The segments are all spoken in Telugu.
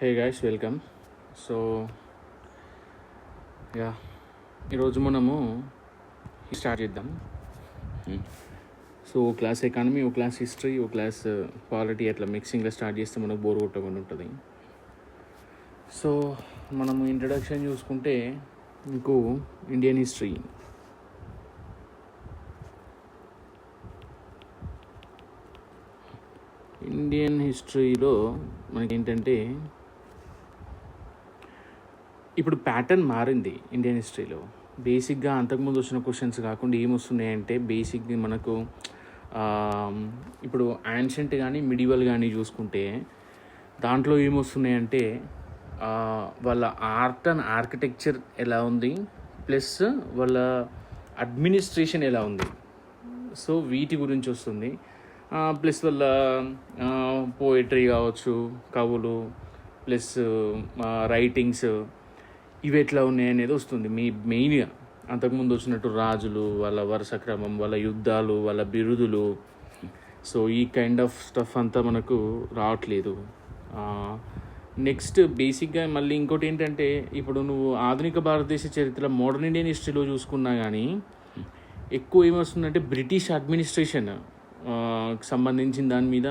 Hey guys, welcome. So yeah ఈరోజు మనము స్టార్ట్ చేద్దాం. సో ఓ క్లాస్ ఎకానమీ, ఓ క్లాస్ హిస్టరీ, ఓ క్లాస్ పాలిటీ, అట్లా మిక్సింగ్లో స్టార్ట్ చేస్తే మనకు బోర్ కొట్టకుండా ఉంటుంది. సో మనము ఇంట్రడక్షన్ చూసుకుంటే మీకు ఇండియన్ హిస్టరీలో మనకి ఏంటంటే ఇప్పుడు ప్యాటర్న్ మారింది. ఇండియన్ హిస్టరీలో బేసిక్గా అంతకుముందు వచ్చిన క్వశ్చన్స్ కాకుండా ఏమొస్తున్నాయంటే బేసిక్గా మనకు ఇప్పుడు యాన్షెంట్ కానీ మిడివల్ కానీ చూసుకుంటే దాంట్లో ఏమొస్తున్నాయంటే వాళ్ళ ఆర్ట్ అండ్ ఆర్కిటెక్చర్ ఎలా ఉంది, ప్లస్ వాళ్ళ అడ్మినిస్ట్రేషన్ ఎలా ఉంది. సో వీటి గురించి వస్తుంది. ప్లస్ వాళ్ళ పోయిటరీ కావచ్చు, కవులు, ప్లస్ రైటింగ్స్ ఇవి ఎట్లా ఉన్నాయి అనేది వస్తుంది. మెయిన్గా అంతకుముందు వచ్చినట్టు రాజులు, వాళ్ళ వరుస క్రమం, వాళ్ళ యుద్ధాలు, వాళ్ళ బిరుదులు. సో ఈ కైండ్ ఆఫ్ స్టఫ్ అంతా మనకు రావట్లేదు. నెక్స్ట్ బేసిక్గా మళ్ళీ ఇంకోటి ఏంటంటే ఇప్పుడు నువ్వు ఆధునిక భారతదేశ చరిత్ర మోడర్న్ ఇండియన్ హిస్టరీలో చూసుకున్నా కానీ ఎక్కువ ఏమొస్తుందంటే బ్రిటిష్ అడ్మినిస్ట్రేషన్ సంబంధించిన దాని మీద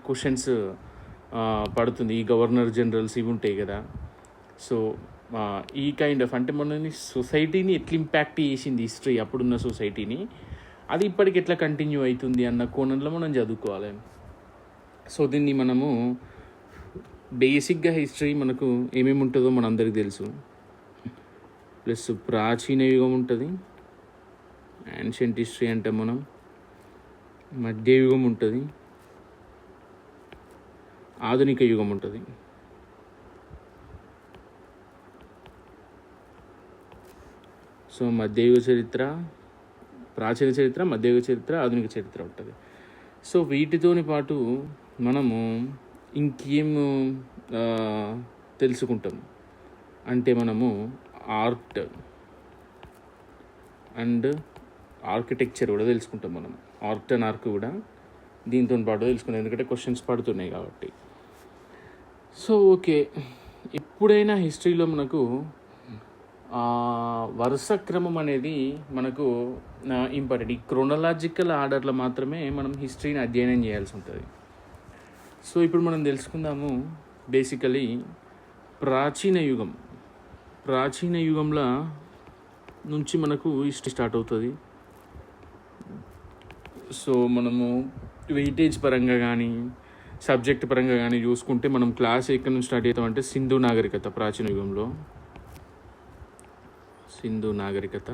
క్వశ్చన్స్ పడుతుంది. ఈ గవర్నర్ జనరల్స్ ఇవి ఉంటాయి కదా. సో ఈ కైండ్ ఆఫ్ అంటే మనని సొసైటీని ఎట్లా ఇంపాక్ట్ చేసింది హిస్టరీ, అప్పుడున్న సొసైటీని, అది ఇప్పటికి ఎట్లా కంటిన్యూ అవుతుంది అన్న కోణంలో మనం చదువుకోవాలి. సో దీన్ని మనము బేసిక్గా హిస్టరీ మనకు ఏమేమి ఉంటుందో మనందరికీ తెలుసు. ప్లస్ ప్రాచీన యుగం ఉంటుంది, యాన్షియంట్ హిస్టరీ అంటే మనం మధ్యయుగం ఉంటుంది, ఆధునిక యుగం ఉంటుంది. సో మధ్యయుగ చరిత్ర, ప్రాచీన చరిత్ర, మధ్యయుగ చరిత్ర, ఆధునిక చరిత్ర ఉంటుంది. సో వీటితోని పాటు మనము ఇంకేం తెలుసుకుంటాం అంటే మనము ఆర్ట్ అండ్ ఆర్కిటెక్చర్ కూడా తెలుసుకుంటాం. మనం ఆర్ట్ అండ్ ఆర్క్ కూడా దీంతో పాటు తెలుసుకుంటాం, ఎందుకంటే క్వశ్చన్స్ పడుతున్నాయి కాబట్టి. సో ఓకే, ఎప్పుడైనా హిస్టరీలో మనకు వరుస క్రమం అనేది మనకు ఇంపార్టెంట్. ఈ క్రోనలాజికల్ ఆర్డర్లో మాత్రమే మనం హిస్టరీని అధ్యయనం చేయాల్సి ఉంటుంది. సో ఇప్పుడు మనం తెలుసుకుందాము బేసికలీ ప్రాచీన యుగంలో నుంచి మనకు హిస్టరీ స్టార్ట్ అవుతుంది. సో మనము వెయిటేజ్ పరంగా కానీ సబ్జెక్ట్ పరంగా కానీ చూసుకుంటే మనం క్లాస్ ఎక్కడి నుంచి స్టార్ట్ అవుతామంటే సింధు నాగరికత, ప్రాచీన యుగంలో సింధు నాగరికత,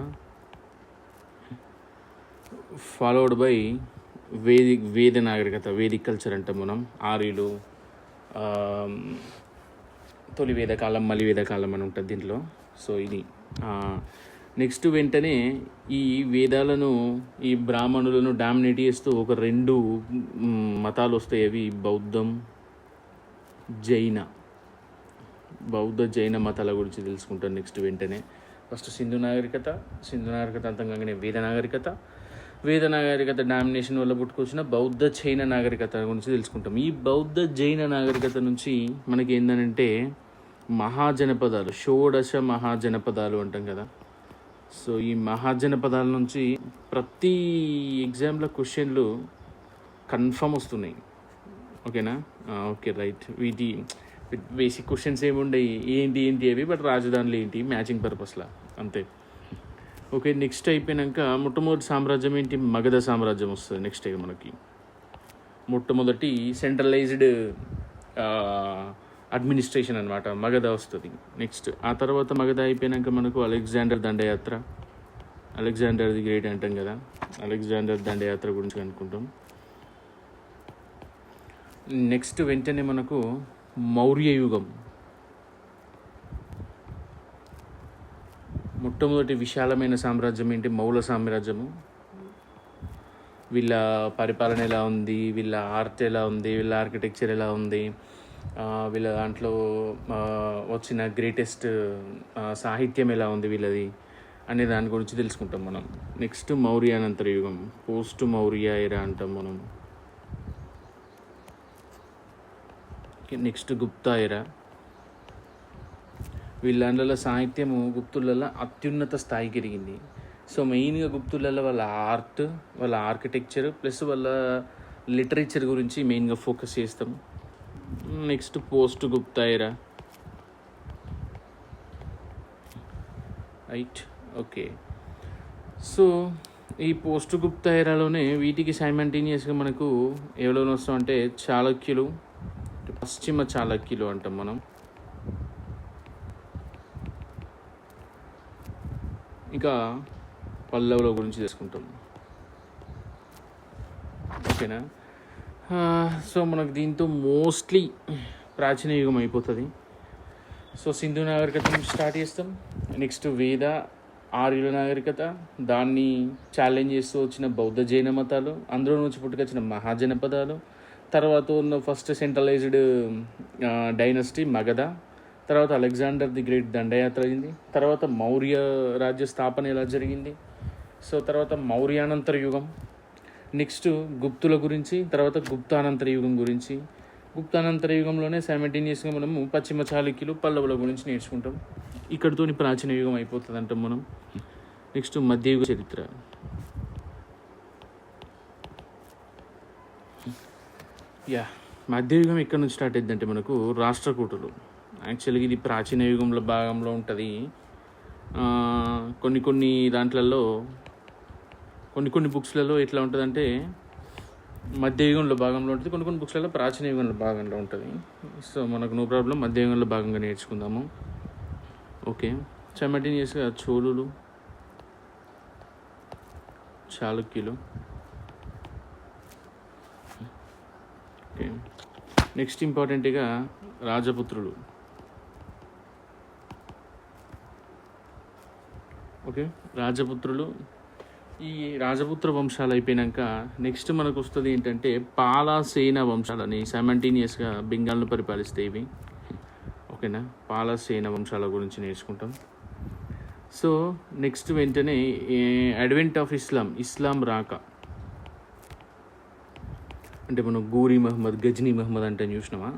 ఫాలోడ్ బై వేద నాగరికత, వేదిక్ కల్చర్ అంటాం మనం. ఆర్యులు, తొలి వేదకాలం, మలి వేదకాలం అని ఉంటుంది దీంట్లో. సో ఇది నెక్స్ట్ వెంటనే ఈ వేదాలను, ఈ బ్రాహ్మణులను డామినేట్ చేస్తూ ఒక రెండు మతాలు వస్తాయి. అవి బౌద్ధ జైన మతాల గురించి తెలుసుకుంటాం నెక్స్ట్ వెంటనే. ఫస్ట్ సింధు నాగరికత అంతంగానే వేద నాగరికత డామినేషన్ వల్ల పుట్టుకొచ్చిన బౌద్ధ జైన నాగరికత గురించి తెలుసుకుంటాం. ఈ బౌద్ధ జైన నాగరికత నుంచి మనకి ఏంటంటే మహాజనపదాలు, షోడశ మహాజనపదాలు అంటాం కదా. సో ఈ మహాజనపదాల నుంచి ప్రతి ఎగ్జామ్లో క్వశ్చన్లు కన్ఫర్మ్ వస్తున్నాయి. ఓకేనా? Okay, right. వీటి బేసిక్ క్వశ్చన్స్ ఏముండయి, ఏంటి అవి, బట్ రాజధానులు ఏంటి, మ్యాచింగ్ పర్పస్లా అంతే. ఓకే, నెక్స్ట్ అయిపోయాక మొట్టమొదటి సామ్రాజ్యం ఏంటి? మగధ సామ్రాజ్యం వస్తుంది నెక్స్ట్. మనకి మొట్టమొదటి సెంట్రలైజ్డ్ అడ్మినిస్ట్రేషన్ అనమాట, మగధ వస్తుంది నెక్స్ట్. ఆ తర్వాత మగధ అయిపోయాక మనకు అలెగ్జాండర్ ది గ్రేట్ అంటాం కదా. అలెగ్జాండర్ దండయాత్ర గురించి అనుకుంటాం. నెక్స్ట్ వెంటనే మనకు మౌర్య యుగం, మొట్టమొదటి విశాలమైన సామ్రాజ్యం ఏంటి? మౌల సామ్రాజ్యము. వీళ్ళ పరిపాలన ఎలా ఉంది, వీళ్ళ ఆర్ట్ ఎలా ఉంది, వీళ్ళ ఆర్కిటెక్చర్ ఎలా ఉంది, వీళ్ళ దాంట్లో వచ్చిన గ్రేటెస్ట్ సాహిత్యం ఎలా ఉంది వీళ్ళది అనే దాని గురించి తెలుసుకుంటాం మనం. నెక్స్ట్ మౌర్యానంతర యుగం, పోస్ట్ మౌర్య ఎరా అంటాం మనం. నెక్స్ట్ గుప్తా ఎరా, వీళ్ళ సాహిత్యము గుప్తులలో అత్యున్నత స్థాయికి ఎదిగింది. సో మెయిన్గా గుప్తులలో వాళ్ళ ఆర్ట్, వాళ్ళ ఆర్కిటెక్చర్ ప్లస్ వాళ్ళ లిటరేచర్ గురించి మెయిన్గా ఫోకస్ చేస్తాం. నెక్స్ట్ పోస్ట్ గుప్తా ఎరా. Right, okay. సో ఈ పోస్ట్ గుప్తా ఎరాలోనే వీటికి సైమల్టేనియస్గా మనకు ఎవరైనా వస్తామంటే చాళక్యులు, పశ్చిమ చాళక్యులు అంటాం మనం. ఇంకా పల్లవుల గురించి తెలుసుకుంటాం. ఓకేనా. సో మనకు దీంతో మోస్ట్లీ ప్రాచీన యుగం అయిపోతుంది. సో సింధు నాగరికత స్టార్ట్ చేస్తాం. నెక్స్ట్ వేద, ఆర్యుల నాగరికత, దాన్ని ఛాలెంజ్ చేస్తూ వచ్చిన బౌద్ధ జైన మతాలు, అందులో నుంచి పుట్టుకొచ్చిన మహాజనపదాలు, తర్వాత ఉన్న ఫస్ట్ సెంట్రలైజ్డ్ డైనస్టీ మగధ, తర్వాత అలెగ్జాండర్ ది గ్రేట్ దండయాత్ర అయింది, తర్వాత మౌర్య రాజ్య స్థాపన ఎలా జరిగింది, సో తర్వాత మౌర్యానంతర యుగం, నెక్స్ట్ గుప్తుల గురించి, తర్వాత గుప్తానంతర యుగం గురించి. గుప్తానంతర యుగంలోనే సైమల్టేనియస్గా మనము పశ్చిమ చాళుక్యులు, పల్లవుల గురించి నేర్చుకుంటాం. ఇక్కడితోని ప్రాచీన యుగం అయిపోతుంది అంటాం మనం. నెక్స్ట్ మధ్యయుగ చరిత్ర. మధ్యయుగం ఎక్కడి నుంచి స్టార్ట్ అయిందంటే మనకు రాష్ట్రకూటులు. యాక్చువల్గా ఇది ప్రాచీన యుగంలో భాగంలో ఉంటుంది. కొన్ని దాంట్లలో కొన్ని బుక్స్లలో ఎట్లా ఉంటుందంటే మధ్యయుగంలో భాగంలో ఉంటుంది, కొన్ని బుక్స్లలో ప్రాచీన యుగంలో భాగంలో ఉంటుంది. సో మనకు నో ప్రాబ్లం, మధ్యయుగంలో భాగంగా నేర్చుకుందాము. ఓకే. సైమల్టేనియస్గా చోళులు, చాళుక్యులు. ఓకే. నెక్స్ట్ ఇంపార్టెంట్గా రాజపుత్రులు. ఓకే, రాజపుత్రులు. ఈ రాజపుత్ర వంశాలు అయిపోయాక నెక్స్ట్ మనకు వస్తుంది ఏంటంటే పాలసేన వంశాలని. సైమల్టేనియస్గా బెంగాల్ను పరిపాలిస్తే ఇవి. ఓకేనా, పాలసేన వంశాల గురించి నేర్చుకుంటాం. సో నెక్స్ట్ వెంటనే అడ్వెంట్ ఆఫ్ ఇస్లాం రాక. అంటే మనం గూరి మహమ్మద్, గజ్నీ మహమ్మద్ అంటే చూసినామా.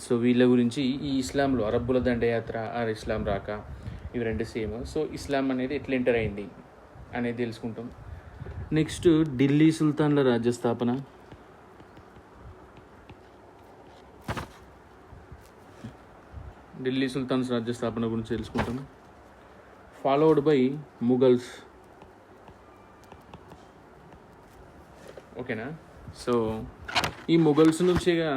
సో వీళ్ళ గురించి ఈ ఇస్లాంలో అరబ్బుల దండయాత్ర ఆర్ ఇస్లాం రాక ఇవి రెండు సేమ్. సో ఇస్లాం అనేది ఎట్లా ఎంటర్ అయింది అనేది తెలుసుకుంటాం. నెక్స్ట్ ఢిల్లీ సుల్తాన్ల రాజ్యస్థాపన. ఢిల్లీ సుల్తాన్స్ రాజ్యస్థాపన గురించి తెలుసుకుంటాం. Followed by Mughals. ఓకేనా. సో ఈ ముఘల్స్ నుంచిగా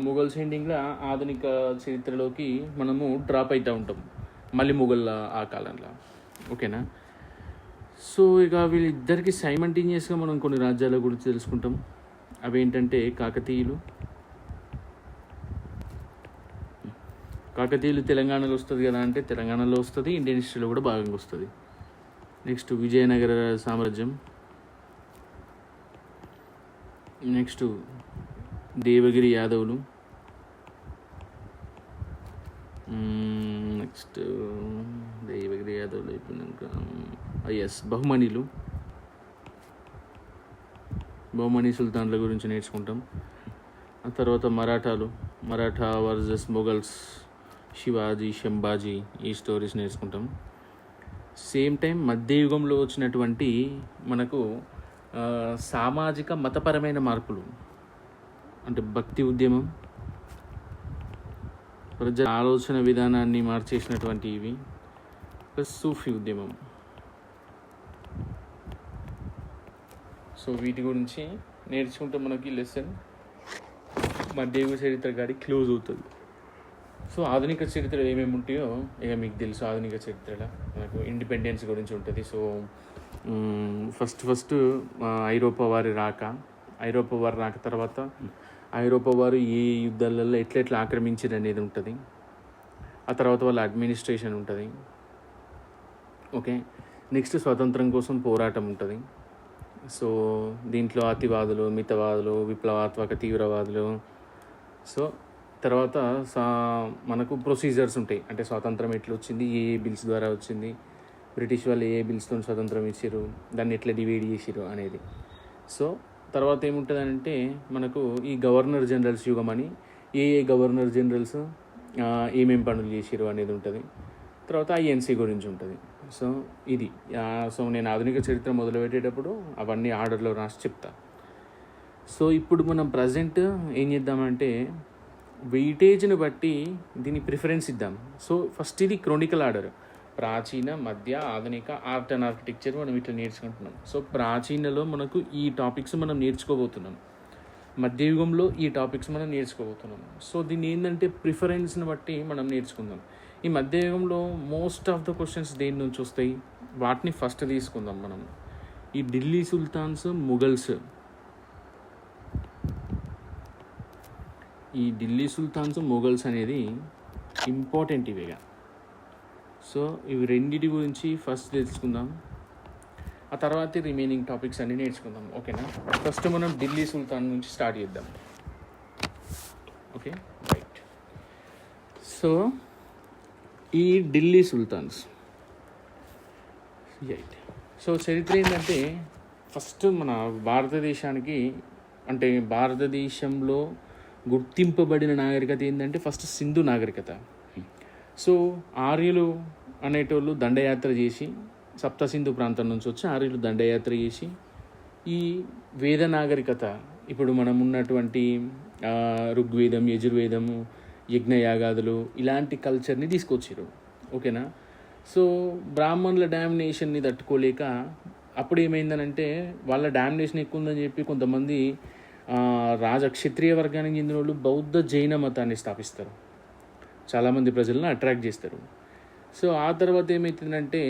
ముఘల్స్ ఎండింగ్లో ఆధునిక చరిత్రలోకి మనము డ్రాప్ అవుతూ ఉంటాం, మళ్ళీ ముఘల్ ఆ కాలంలో. ఓకేనా. సో ఇక వీళ్ళిద్దరికి సైమల్టేనియస్గా మనం కొన్ని రాజ్యాల గురించి తెలుసుకుంటాం. అవి ఏంటంటే కాకతీయులు తెలంగాణలో వస్తుంది కదా అంటే తెలంగాణలో వస్తుంది, ఇండియన్ హిస్టరీలో కూడా భాగంగా వస్తుంది. నెక్స్ట్ విజయనగర సామ్రాజ్యం. నెక్స్ట్ దేవగిరి యాదవులు. నెక్స్ట్ దేవగిరి యాదవులు అయిపోయినాక బహుమనీ సుల్తాన్ల గురించి నేర్చుకుంటాం. ఆ తర్వాత మరాఠా వర్సెస్ మొఘల్స్, శివాజీ, శంభాజీ, ఈ స్టోరీస్ నేర్చుకుంటాం. సేమ్ టైం మధ్యయుగంలో వచ్చినటువంటి మనకు సామాజిక మతపరమైన మార్పులు, అంటే భక్తి ఉద్యమం, ప్రజల ఆలోచన విధానాన్ని మార్చేసినటువంటి ఇవి, ప్లస్ సూఫీ ఉద్యమం. సో వీటి గురించి నేర్చుకుంటే మనకి లెసన్ మధ్యయుగ చరిత్ర గాడి క్లోజ్ అవుతుంది. సో ఆధునిక చరిత్ర ఏమేమి ఉంటాయో ఇక మీకు తెలుసు. ఆధునిక చరిత్రలో మనకు ఇండిపెండెన్స్ గురించి ఉంటుంది. సో ఫస్ట్ ఐరోపా వారి రాక తర్వాత ఐరోపా వారు ఏ యుద్ధాలలో ఎట్లా ఆక్రమించారు అనేది ఉంటుంది. ఆ తర్వాత వాళ్ళ అడ్మినిస్ట్రేషన్ ఉంటుంది. ఓకే. నెక్స్ట్ స్వతంత్రం కోసం పోరాటం ఉంటుంది. సో దీంట్లో అతివాదులు, మితవాదులు, విప్లవాత్మక తీవ్రవాదులు. సో తర్వాత మనకు ప్రొసీజర్స్ ఉంటాయి, అంటే స్వాతంత్రం ఎట్లా వచ్చింది, ఏ బిల్స్ ద్వారా వచ్చింది, బ్రిటిష్ వాళ్ళు ఏ బిల్స్తో స్వతంత్రం ఇచ్చారు, దాన్ని ఎట్లా డివైడ్ చేసారు అనేది. సో తర్వాత ఏముంటుందంటే మనకు ఈ గవర్నర్ జనరల్స్ యుగం అని. ఏ గవర్నర్ జనరల్స్ ఏమేం పనులు చేసిరు అనేది ఉంటుంది. తర్వాత ఐఎన్సీ గురించి ఉంటుంది. సో ఇది సో నేను ఆధునిక చరిత్ర మొదలుపెట్టేటప్పుడు అవన్నీ ఆర్డర్లో రాసి చెప్తా. సో ఇప్పుడు మనం ప్రజెంట్ ఏం చేద్దామంటే వెయిటేజ్ని బట్టి దీని ప్రిఫరెన్స్ ఇద్దాం. సో ఫస్ట్ ఇది క్రోనికల్ ఆర్డర్, ప్రాచీన, మధ్య, ఆధునిక, ఆర్ట్ అండ్ ఆర్కిటెక్చర్ మనం ఇట్లా నేర్చుకుంటున్నాం. సో ప్రాచీనలో మనకు ఈ టాపిక్స్ మనం నేర్చుకోబోతున్నాం, మధ్యయుగంలో ఈ టాపిక్స్ మనం నేర్చుకోబోతున్నాం. సో దీన్ని ఏంటంటే ప్రిఫరెన్స్ని బట్టి మనం నేర్చుకుందాం. ఈ మధ్యయుగంలో మోస్ట్ ఆఫ్ ద క్వశ్చన్స్ దేని నుంచి వస్తాయి, వాటిని ఫస్ట్ తీసుకుందాం మనం. ఈ ఢిల్లీ సుల్తాన్స్, ముఘల్స్, ఈ ఢిల్లీ సుల్తాన్స్, మొఘల్స్ అనేది ఇంపార్టెంట్ ఇవేగా. సో ఇవి రెండింటి గురించి ఫస్ట్ తెలుసుకుందాం, ఆ తర్వాత రిమైనింగ్ టాపిక్స్ అన్నీ నేర్చుకుందాం. ఓకేనా? ఫస్ట్ మనం ఢిల్లీ సుల్తాన్ నుంచి స్టార్ట్ చేద్దాం. Okay, right. సో ఈ ఢిల్లీ సుల్తాన్స్, రైట్. సో చరిత్ర ఏంటంటే ఫస్ట్ మన భారతదేశానికి, అంటే భారతదేశంలో గుర్తింపబడిన నాగరికత ఏంటంటే ఫస్ట్ సింధు నాగరికత. సో ఆర్యులు అనేటోళ్ళు దండయాత్ర చేసి, సప్త సింధు ప్రాంతం నుంచి వచ్చి ఆర్యులు దండయాత్ర చేసి ఈ వేద నాగరికత, ఇప్పుడు మనం ఉన్నటువంటి ఋగ్వేదం, యజుర్వేదము, యజ్ఞయాగాదులు ఇలాంటి కల్చర్ని తీసుకొచ్చారు. ఓకేనా? సో బ్రాహ్మణుల డామినేషన్ని తట్టుకోలేక అప్పుడు ఏమైందనంటే వాళ్ళ డామినేషన్ ఎక్కువ ఉందని చెప్పి కొంతమంది క్షత్రియ వర్గానికి చెందిన వాళ్ళు బౌద్ధ జైన మతాన్ని స్థాపిస్తారు, చాలామంది ప్రజలను అట్రాక్ట్ చేస్తారు. సో ఆ తర్వాత ఏమవుతుందంటే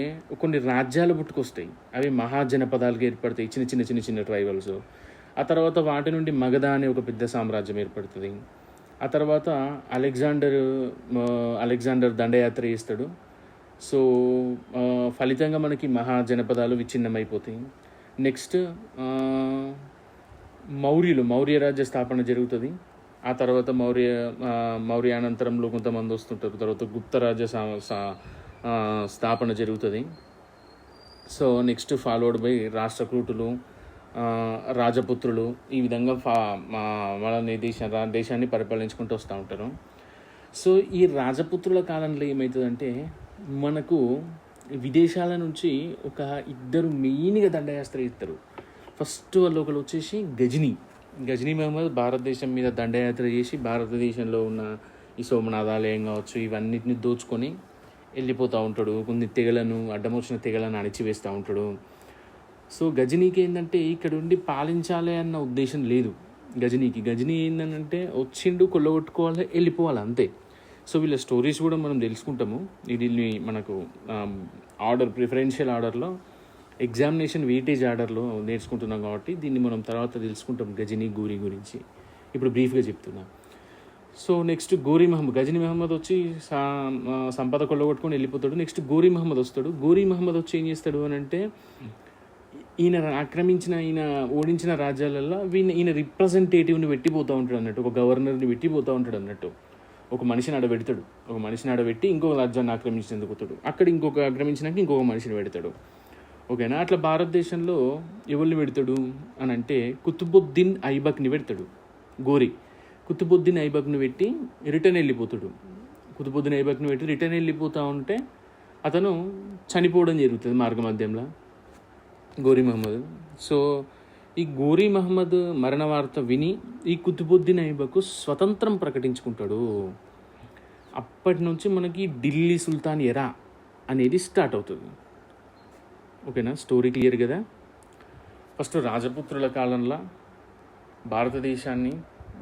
కొన్ని రాజ్యాలు పుట్టుకొస్తాయి, అవి మహాజనపదాలుగా ఏర్పడతాయి, చిన్న చిన్న చిన్న చిన్న ట్రైబల్స్. ఆ తర్వాత వాటి నుండి మగధ అనే ఒక పెద్ద సామ్రాజ్యం ఏర్పడుతుంది. ఆ తర్వాత అలెగ్జాండర్ దండయాత్ర చేస్తాడు. సో ఫలితంగా మనకి మహాజనపదాలు విచ్ఛిన్నమైపోతాయి. నెక్స్ట్ మౌర్య రాజ్య స్థాపన జరుగుతుంది. ఆ తర్వాత మౌర్యానంతరంలో కొంతమంది వస్తుంటారు. తర్వాత గుప్త రాజ్య స్థాపన జరుగుతుంది. సో నెక్స్ట్ ఫాలోడ్ బై రాష్ట్రకూటులు, రాజపుత్రులు, ఈ విధంగా వాళ్ళని దేశాన్ని పరిపాలించుకుంటూ వస్తూ ఉంటారు. సో ఈ రాజపుత్రుల కాలంలో ఏమవుతుందంటే మనకు విదేశాల నుంచి ఒక ఇద్దరు మెయిన్గా దండయాత్ర చేస్తారు. ఫస్ట్ వాళ్ళు ఒకరు వచ్చేసి గజనీ మహమ్మద్ భారతదేశం మీద దండయాత్ర చేసి భారతదేశంలో ఉన్న ఈ సోమనాథాలయం కావచ్చు ఇవన్నిటిని దోచుకొని వెళ్ళిపోతూ ఉంటాడు. కొన్ని తెగలను, అడ్డమొచ్చిన తెగలను అణిచివేస్తూ ఉంటాడు. సో గజనీకి ఏంటంటే ఇక్కడ ఉండి పాలించాలి అన్న ఉద్దేశం లేదు. గజనీ ఏంటంటే వచ్చిండు, కొల్లగొట్టుకోవాలి, వెళ్ళిపోవాలి, అంతే. సో వీళ్ళ స్టోరీస్ కూడా మనం తెలుసుకుంటాము. ఇది మనకు ప్రిఫరెన్షియల్ ఆర్డర్లో, ఎగ్జామినేషన్ వెయిటేజ్ ఆర్డర్లో నేర్చుకుంటున్నాం కాబట్టి దీన్ని మనం తర్వాత తెలుసుకుంటాం గజనీ, గోరీ గురించి. ఇప్పుడు బ్రీఫ్గా చెప్తున్నా. సో నెక్స్ట్ గజనీ మహమ్మద్ వచ్చి సంపద కొల్లగొట్టుకొని వెళ్ళిపోతాడు. నెక్స్ట్ గోరీ మహమ్మద్ వస్తాడు. గోరీ మహమ్మద్ వచ్చి ఏం చేస్తాడు అని అంటే ఈయన ఓడించిన రాజ్యాలలో ఈయన రిప్రజెంటేటివ్ని పెట్టిపోతూ ఉంటాడు అన్నట్టు, ఒక గవర్నర్ని పెట్టిపోతూ ఉంటాడు అన్నట్టు. ఒక మనిషిని ఆడబెట్టి ఇంకొక రాజ్యాన్ని ఆక్రమించేందుకు పోతాడు. అక్కడ ఆక్రమించినాక ఇంకొక మనిషిని పెడతాడు. ఓకేనా? అట్లా భారతదేశంలో ఎవరిని పెడతాడు అని అంటే కుతుబుద్దీన్ ఐబక్ని పెడతాడు. కుతుబుద్దీన్ ఐబక్ని పెట్టి రిటర్న్ వెళ్ళిపోతూ ఉంటే అతను చనిపోవడం జరుగుతుంది మార్గమధ్యంలో, గోరీ మహమ్మద్. సో ఈ గోరీ మహమ్మద్ మరణ వార్త విని ఈ కుతుబుద్దీన్ ఐబక్ స్వతంత్రం ప్రకటించుకుంటాడు. అప్పటి నుంచి మనకి ఢిల్లీ సుల్తాన్ ఎరా అనేది స్టార్ట్ అవుతుంది. ఓకేనా? స్టోరీ క్లియర్ కదా? ఫస్ట్ రాజపుత్రుల కాలంలో భారతదేశాన్ని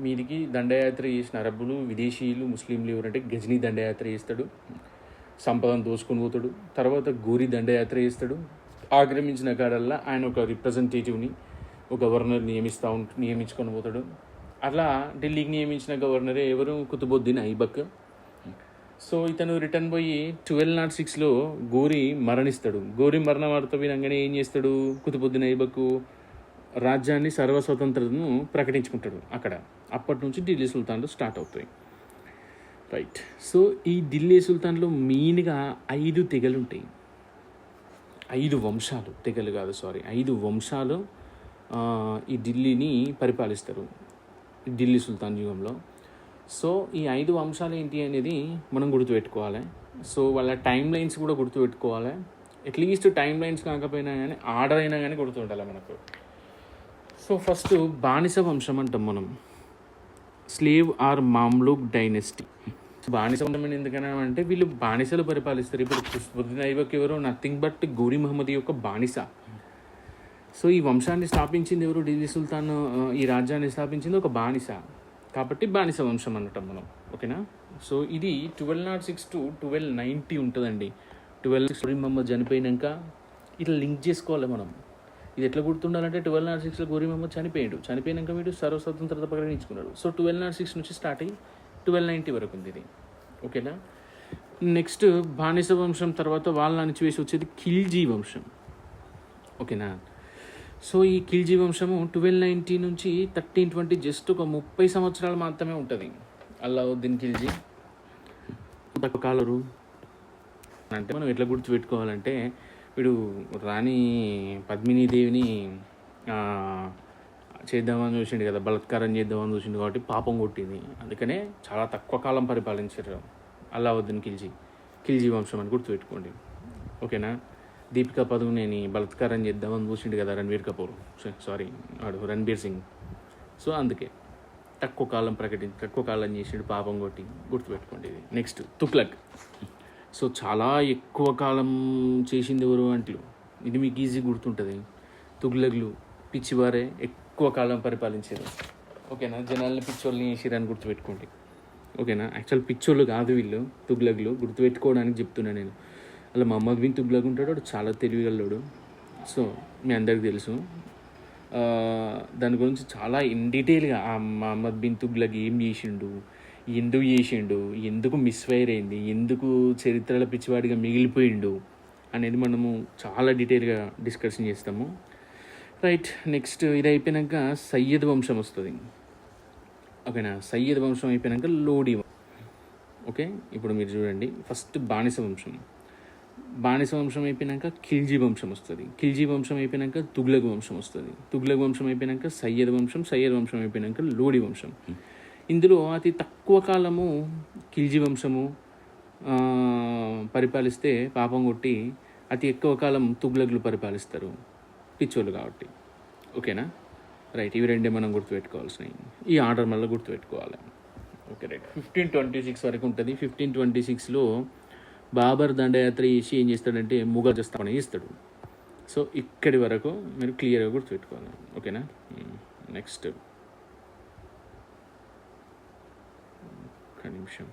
మీదికి దండయాత్ర చేసిన అరబ్బులు, విదేశీయులు, ముస్లింలు ఎవరంటే గజనీ దండయాత్ర చేస్తాడు, సంపదను దోచుకొని పోతాడు. తర్వాత గోరీ దండయాత్ర చేస్తాడు. ఆక్రమించిన కాడల్లా ఆయన ఒక రిప్రజెంటేటివ్ని, ఒక గవర్నర్ నియమించుకొని పోతాడు. అట్లా ఢిల్లీకి నియమించిన గవర్నరే ఎవరు? కుతుబుద్దీన్ ఐబక్. సో ఇతను రిటర్న్ పోయి 1206లో గోరీ మరణిస్తాడు. గోరీ మరణ వార్త వినంగానే ఏం చేస్తాడు? కుతుబుద్దీన్ ఐబక్ రాజ్యాన్ని సర్వస్వతంత్రతను ప్రకటించుకుంటాడు అక్కడ. అప్పటి నుంచి ఢిల్లీ సుల్తాన్లు స్టార్ట్ అవుతాయి. రైట్. సో ఈ ఢిల్లీ సుల్తాన్లో మెయిన్గా 5 తెగలు ఉంటాయి. 5 వంశాలు, తెగలు కాదు, 5 వంశాలు ఈ ఢిల్లీని పరిపాలిస్తారు ఢిల్లీ సుల్తాన్ యుగంలో. సో ఈ 5 వంశాలు ఏంటి అనేది మనం గుర్తుపెట్టుకోవాలి. సో వాళ్ళ టైం లైన్స్ కూడా గుర్తుపెట్టుకోవాలి. అట్లీస్ట్ టైం లైన్స్ కాకపోయినా కానీ ఆర్డర్ అయినా కానీ గుర్తుండాలి మనకు. సో ఫస్ట్ బానిస వంశం అంటాం మనం, స్లేవ్ ఆర్ మామ్లూక్ డైనెస్టీ. బానిస వంశం ఎందుకన్నా అంటే వీళ్ళు బానిసలు పరిపాలిస్తారు. ఇప్పుడు కుతుబుద్దీన్ ఐబక్ ఎవరు, నథింగ్ బట్ ఘోరీ మహమ్మద్ యొక్క బానిస. సో ఈ వంశాన్ని స్థాపించింది ఎవరు, ఢిల్లీ సుల్తాన్ ఈ రాజ్యాన్ని స్థాపించింది ఒక బానిస, కాబట్టి బానిస వంశం అనటం మనం. ఓకేనా. సో ఇది 1206 to 1290 ఉంటుందండి. 12 ఘోరీ మహమ్మద్ చనిపోయినాక ఇట్లా లింక్ చేసుకోవాలి మనం. ఇది ఎట్లా గుర్తుండాలంటే 1206లో ఘోరీ మహమ్మద్ చనిపోయినాక వీడు సర్వస్వతంత్రత ప్రకటించుకున్నాడు. సో 1206 నుంచి స్టార్ట్ అయ్యి 1290 వరకు ఉంది ఇది. ఓకేనా. నెక్స్ట్ బానిస వంశం తర్వాత వాళ్ళ అణిచివేసి వచ్చేది ఖిల్జీ వంశం. ఓకేనా. సో ఈ ఖిల్జీ వంశము 1290 నుంచి 1320 జస్ట్ ఒక 30 సంవత్సరాలు మాత్రమే ఉంటుంది. అల్లావుద్దీన్ ఖిల్జీ తక్కువ కాలరు అంటే మనం ఎట్లా గుర్తుపెట్టుకోవాలంటే వీడు రాణి పద్మినీదేవిని చేద్దామని చూసిండు కదా, బలాత్కారం చేద్దామని చూసిండు కాబట్టి పాపం కొట్టింది. అందుకనే చాలా తక్కువ కాలం పరిపాలించారు అల్లావుద్దీన్ ఖిల్జీ వంశం అని గుర్తుపెట్టుకోండి. ఓకేనా. దీపికా పదుకునేని బలాత్కారం చేద్దామని చూసిండు కదా రణబీర్ సింగ్. సో అందుకే తక్కువ కాలం చేసిండు, పాపం కొట్టి, గుర్తుపెట్టుకోండి ఇది. నెక్స్ట్ తుగ్లక్. సో చాలా ఎక్కువ కాలం చేసింది ఎవరు అంటే ఇది మీకు ఈజీ గుర్తుంటుంది. తుగ్లక్లు పిచ్చివారే ఎక్కువ కాలం పరిపాలించారు. ఓకేనా. జనాల్ని పిచ్చోళ్ళని చేసిరని గుర్తుపెట్టుకోండి. ఓకేనా. యాక్చువల్ పిచ్చోళ్ళు కాదు వీళ్ళు, తుగ్లక్లు. గుర్తుపెట్టుకోవడానికి చెప్తున్నా నేను. అలా మహమ్మద్ బిన్ తుగ్లక్ ఉంటాడు, వాడు చాలా తెలివిగలడు. సో మీ అందరికి తెలుసు. దాని గురించి చాలా ఇన్ డీటెయిల్గా ఆ మహమ్మద్ బిన్ తుగ్లక్ ఏం చేసిండు, ఎందుకు చేసిండు, ఎందుకు మిస్ఫైర్ అయింది, ఎందుకు చరిత్రల పిచ్చివాడిగా మిగిలిపోయిండు అనేది మనము చాలా డీటెయిల్గా డిస్కషన్ చేస్తాము. రైట్. నెక్స్ట్ ఇది అయిపోయాక సయ్యద్ వంశం వస్తుంది. ఓకేనా. సయ్యద్ వంశం అయిపోయాక లోడీ. ఓకే. ఇప్పుడు మీరు చూడండి, ఫస్ట్ బానిస వంశం అయిపోయాక ఖిల్జీ వంశం వస్తుంది. ఖిల్జీ వంశం అయిపోయాక తుగ్లక్ వంశం వస్తుంది. తుగ్లక్ వంశం అయిపోయాక సయ్యద్ వంశం అయిపోయాక లోడీ వంశం. ఇందులో అతి తక్కువ కాలము ఖిల్జీ వంశము పరిపాలిస్తే పాపం కొట్టి, అతి ఎక్కువ కాలం తుగ్లక్లు పరిపాలిస్తారు, పిచ్చోళ్ళు కాబట్టి. ఓకేనా. రైట్. ఇవి రెండే మనం గుర్తుపెట్టుకోవాల్సినవి. ఈ ఆర్డర్ మళ్ళీ గుర్తుపెట్టుకోవాలి. ఓకే. రైట్. 1526 వరకు ఉంటుంది. 1526లో బాబర్ దండయాత్ర చేసి ఏం చేస్తాడంటే ముఘల్ స్థాపన చేస్తాడు. సో ఇక్కడి వరకు మీరు క్లియర్గా గుర్తుపెట్టుకోవాలి. ఓకేనా. నెక్స్ట్ ఒక్క నిమిషం.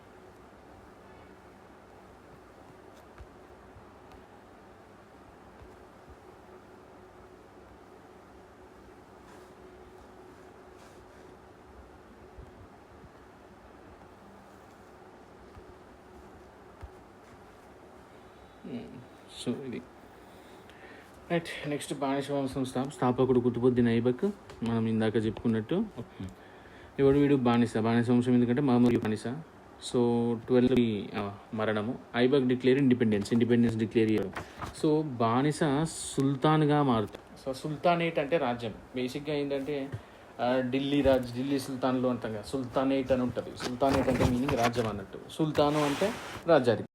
సో ఇది రైట్. నెక్స్ట్ బానిస వంశం స్థాపకుడు కుతుబుద్దీన్ ఐబక్. మనం ఇందాక చెప్పుకున్నట్టు ఎవడు వీడు బానిస వంశం ఎందుకంటే మహమ్మద్ బానిస. సో 12 మరణము. ఐబక్ ఇండిపెండెన్స్ డిక్లేర్ చేయడం. సో బానిస సుల్తాన్గా మారుతాడు. సో సుల్తానేట్ అంటే రాజ్యం. బేసిక్గా ఏంటంటే ఢిల్లీ సుల్తాన్లో అంటాం కదా, సుల్తానేట్ అని ఉంటుంది. సుల్తానేట్ అంటే మీనింగ్ రాజ్యం అన్నట్టు. సుల్తాను అంటే రాజ్యాధిపతి.